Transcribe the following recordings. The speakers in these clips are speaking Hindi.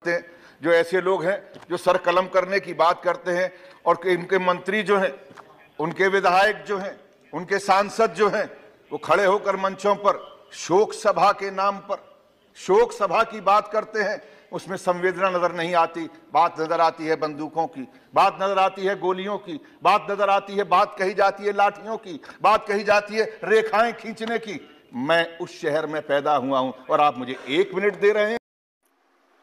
सकते हैं, जो ऐसे लोग हैं जो सर कलम करने की बात करते हैं और इनके मंत्री जो हैं, उनके विधायक जो हैं, उनके सांसद जो हैं, वो खड़े होकर मंचों पर शोक सभा के नाम पर शोक सभा की बात करते हैं। उसमें संवेदना नजर नहीं आती, बात नजर आती है बंदूकों की, बात नजर आती है गोलियों की, बात नजर आती है, बात कही जाती है लाठियों की, बात कही जाती है रेखाएं खींचने की। मैं उस शहर में पैदा हुआ हूं और आप मुझे 1 मिनट दे रहे हैं।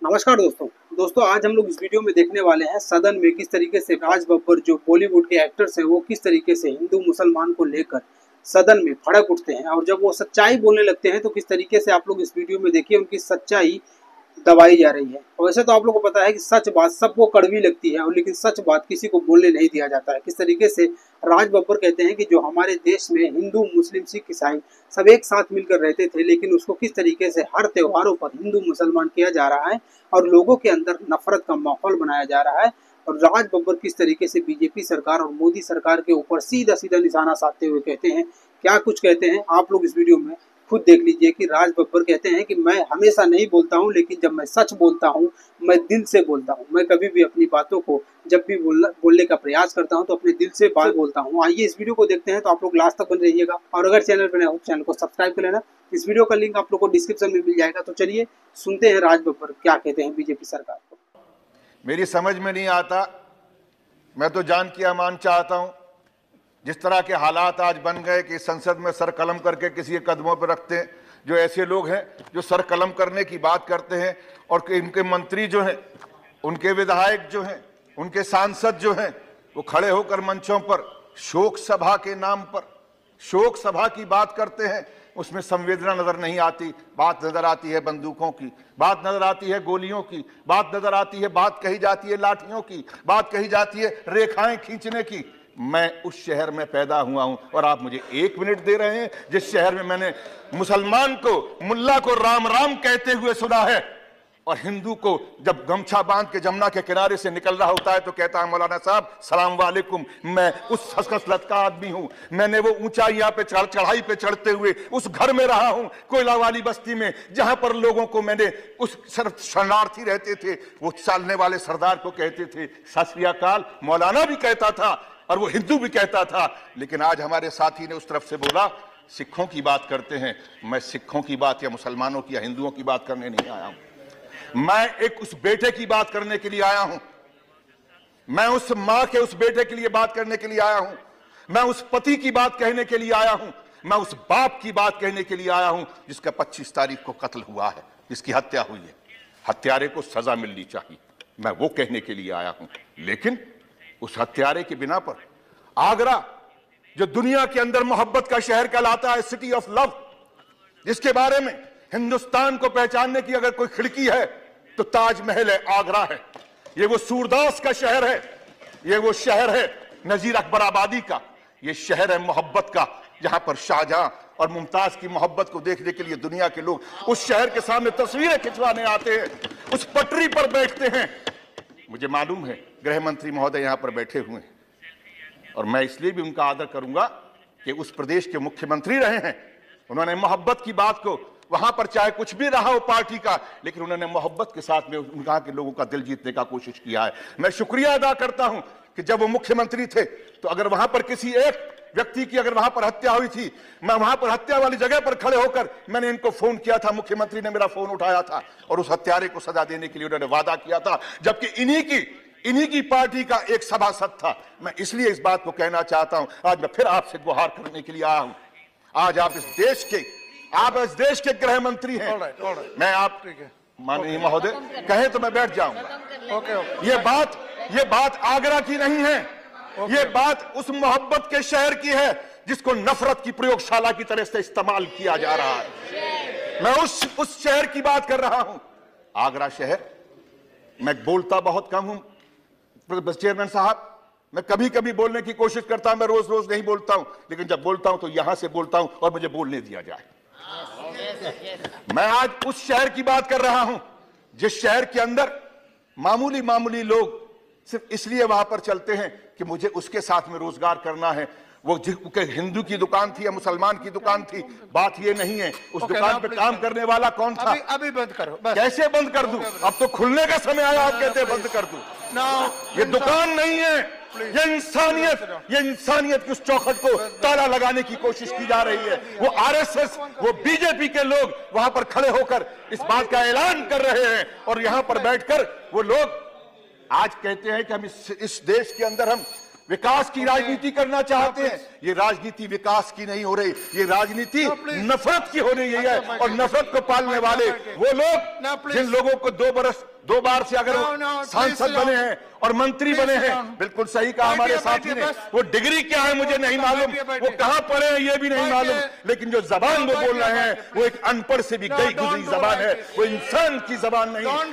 नमस्कार दोस्तों आज हम लोग इस वीडियो में देखने वाले हैं सदन में किस तरीके से राज बब्बर जो बॉलीवुड के एक्टर्स हैं वो किस तरीके से हिंदू मुसलमान को लेकर सदन में भड़क उठते हैं और जब वो सच्चाई बोलने लगते हैं तो किस तरीके से आप लोग इस वीडियो में देखिए उनकी सच्चाई दबाई जा रही है। और वैसे तो आप लोगों को पता है कि सच बात सबको कड़वी लगती है और लेकिन सच बात किसी को बोलने नहीं दिया जाता है। किस तरीके से राज बब्बर कहते हैं कि जो हमारे देश में हिंदू मुस्लिम सिख ईसाई सब एक साथ मिलकर रहते थे, लेकिन उसको किस तरीके से हर त्योहारों पर हिंदू मुसलमान किया जा रहा है और लोगों के अंदर नफरत का माहौल बनाया जा रहा है। और राज बब्बर किस तरीके से बीजेपी सरकार और मोदी सरकार के ऊपर सीधा सीधा निशाना साधते हुए कहते हैं, क्या कुछ कहते हैं आप लोग इस वीडियो में खुद देख लीजिए। कि राज बब्बर कहते हैं कि मैं हमेशा नहीं बोलता हूं, लेकिन जब मैं सच बोलता हूं मैं दिल से बोलता हूं। मैं कभी भी अपनी बातों को जब भी बोलने का प्रयास करता हूं तो अपने दिल से बात बोलता हूं। आइए इस वीडियो को देखते हैं, तो आप लोग लास्ट तक बने रहिएगा और अगर चैनल पर नए हो चैनल को सब्सक्राइब कर लेना। इस वीडियो का लिंक आप लोग को डिस्क्रिप्शन में मिल जाएगा। तो चलिए सुनते हैं राज बब्बर क्या कहते हैं बीजेपी सरकार को। मेरी समझ में नहीं आता, मैं तो जान की अमान चाहता हूं। जिस तरह के हालात आज बन गए कि संसद में सर कलम करके किसी के कदमों पर रखते हैं, जो ऐसे लोग हैं जो सर कलम करने की बात करते हैं और इनके मंत्री जो हैं, उनके विधायक जो हैं, उनके सांसद जो हैं, वो खड़े होकर मंचों पर शोक सभा के नाम पर शोक सभा की बात करते हैं। उसमें संवेदना नजर नहीं आती, बात नजर आती है बंदूकों की, बात नजर आती है गोलियों की, बात नजर आती है, बात कही जाती है लाठियों की, बात कही जाती है रेखाएं खींचने की। मैं उस शहर में पैदा हुआ हूं और आप मुझे 1 मिनट दे रहे हैं जिस शहर में मैंने मुसलमान को, मुल्ला को राम राम कहते हुए सुना है और हिंदू को जब गमछा बांध के जमुना के किनारे से निकल रहा होता है तो कहता है मौलाना साहब सलाम वालेकुम। मैं उस खसखस का आदमी हूं। मैंने वो ऊंचाइयां पे चढ़ाई पे चढ़ते हुए उस घर में रहा हूं, कोयला वाली बस्ती में, जहां पर लोगों को मैंने उस शरणार्थी रहते थे वो चालने वाले सरदार को कहते थे सत श्री अकाल। मौलाना भी कहता था और वो हिंदू भी कहता था। लेकिन आज हमारे साथी ने उस तरफ से बोला सिखों की बात करते हैं। मैं सिखों की बात या मुसलमानों की या हिंदुओं की बात करने नहीं आया हूं। मैं एक उस बेटे की बात करने के लिए आया हूं। मैं उस मां के उस बेटे के लिए बात करने के लिए आया हूं। मैं उस पति की बात कहने के लिए आया हूं। मैं उस बाप की बात कहने के लिए आया हूं जिसका 25 तारीख को कत्ल हुआ है, जिसकी हत्या हुई है। हत्यारे को सजा मिलनी चाहिए, मैं वो कहने के लिए आया हूं। लेकिन उस हत्यारे के बिना पर आगरा, जो दुनिया के अंदर मोहब्बत का शहर कहलाता है, सिटी ऑफ लव, जिसके बारे में हिंदुस्तान को पहचानने की अगर कोई खिड़की है तो ताजमहल है, आगरा है। ये वो सूरदास का शहर है, ये वो शहर है नजीर अकबर आबादी का, ये शहर है मोहब्बत का, जहां पर शाहजहां और मुमताज की मोहब्बत को देखने के लिए दुनिया के लोग उस शहर के सामने तस्वीरें खिंचवाने आते हैं, उस पटरी पर बैठते हैं। मुझे मालूम है गृह मंत्री महोदय यहां पर बैठे हुए हैं और मैं इसलिए भी उनका आदर करूंगा कि उस प्रदेश के मुख्यमंत्री रहे हैं। उन्होंने मोहब्बत की बात को, वहां पर चाहे कुछ भी रहा हो पार्टी का, लेकिन उन्होंने मोहब्बत के साथ में उनका के लोगों का दिल जीतने का कोशिश किया है। मैं शुक्रिया अदा करता हूं कि जब वो मुख्यमंत्री थे तो अगर वहां पर किसी एक व्यक्ति की अगर वहां पर हत्या हुई थी, मैं वहां पर हत्या वाली जगह पर खड़े होकर मैंने इनको फोन किया था, मुख्यमंत्री ने मेरा फोन उठाया था और उस हत्यारे को सजा देने के लिए उन्होंने वादा किया था, जबकि इन्हीं की पार्टी का एक सभासद था। मैं इसलिए इस बात को कहना चाहता हूं, आज मैं फिर आपसे गुहार करने के लिए आया हूं। आज आप इस देश के गृह मंत्री हैं। मैं आप माननीय महोदय कहें तो मैं बैठ जाऊंगा। ये बात आगरा की नहीं है, ये बात उस मोहब्बत के शहर की है जिसको नफरत की प्रयोगशाला की तरह से इस्तेमाल किया जा रहा है। मैं उस शहर की बात कर रहा हूं, आगरा शहर। मैं बोलता बहुत कम हूं चेयरमैन साहब, मैं कभी कभी बोलने की कोशिश करता हूं, मैं रोज रोज नहीं बोलता हूं, लेकिन जब बोलता हूं तो यहां से बोलता हूं और मुझे बोलने दिया जाए। मैं आज उस शहर की बात कर रहा हूं जिस शहर के अंदर मामूली लोग सिर्फ इसलिए वहां पर चलते हैं कि मुझे उसके साथ में रोजगार करना है, वो हिंदू की दुकान थी या मुसलमान की दुकान थी, बात ये नहीं है। उस दुकान पे काम करने वाला कौन था? अभी बंद करो बस। कैसे बंद कर दूं? अब तो खुलने का समय आया, आप कहते हैं बंद कर दूं। ये दुकान नहीं है, ये इंसानियत की उस चौखट को ताला लगाने की कोशिश की जा रही है। वो आरएसएस, वो बीजेपी के लोग वहां पर खड़े होकर इस बात का ऐलान कर रहे हैं, और यहां पर बैठकर वो लोग आज कहते हैं कि हम इस देश के अंदर हम विकास की राजनीति करना चाहते हैं। ये राजनीति विकास की नहीं हो रही, ये राजनीति नफरत की हो रही है। और नफरत को पालने वाले वो लोग जिन लोगों को 2 बार से अगर सांसद बने हैं और मंत्री बने हैं, बिल्कुल सही कहा हमारे साथी ने, वो डिग्री क्या है मुझे नहीं मालूम, वो कहां पढ़े हैं ये भी नहीं मालूम, लेकिन जो जबान वो बोल रहे हैं वो एक अनपढ़ से भी गई गुजरी जबान है, वो इंसान की जबान नहीं।